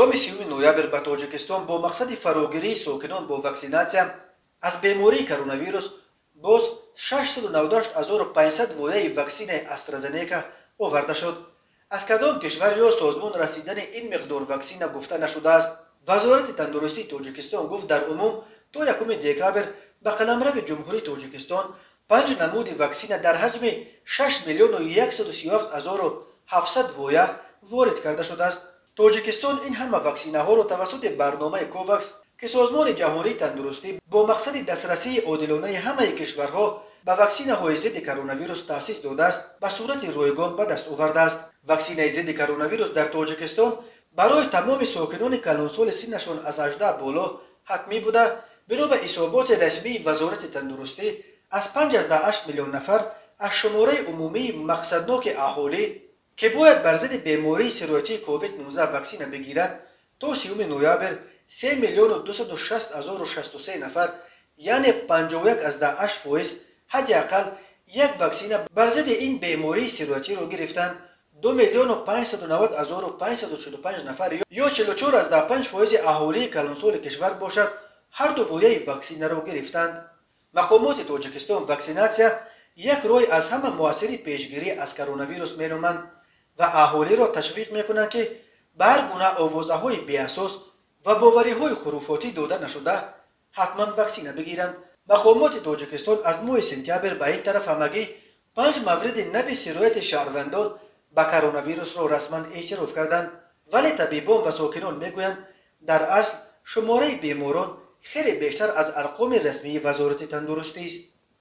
شام 30 نوامبر به تاجیکستان با مقصد فراگیری ساکنان با واکسیناسیا از بیماری کرونا ویروس باز 698,500 وایه واکسن استرازنیکا آورده شد. از کدام کشور یا سازمان رسیدن این مقدار واکسن گفته نشده است. وزارت تندرستی تاجیکستان گفت در عموم تا 1 دکامبر به قلمرو جمهوری تاجیکستان 5 نمود واکسن در حجم 6,137,700 وایه وارد کرده شده است. تاجیکستان این همه واکسینه ها را توسط برنامه کوواکس که سازمان جهانی تندرستی با مقصد دسترسی عادلانه همه کشورها به واکسینه های ضد کرونا ویروس تأسیس داده است به صورت رایگان به دست آورده است. واکسینه ضد کرونا ویروس در تاجیکستان برای تمام ساکنان کلانسال سنشان از 18 بالا حتمی بوده. بنا به حسابات رسمی وزارت تندرستی از 5.8 میلیون نفر از شماره عمومی مقصدناک اهالی که باید بر ضد بیماری سرایتی کووید 19 واکسن بگیرند تا 30 نوامبر 3,260,063 نفر یعنی 51.8% حداقل یک واکسن بر ضد این بیماری سرایتی را گرفتند. 2,590,545 نفر یا 44.5% اهالی کلانسال کشور باشد هر دو وایه واکسن را گرفتند. مقامات تاجیکستان واکسیناسیا یک راه از همه موثر پیشگیری از کرونا ویروس می‌نامند و اهالی را تشویق می‌کنند که به هر گونه آوازه‌های بی‌اساس و باوری‌های خرافاتی داده نشده حتما واکسن بگیرند. مقامات تاجیکستان از ماه سپتامبر به این طرف همگی 5 مورد نوی سرایت شهروندان به کرونا ویروس را رسما اعتراف کردند، ولی طبیبان و ساکنان میگویند در اصل شماره بیماران خیلی بیشتر از ارقام رسمی وزارت تندرستی است.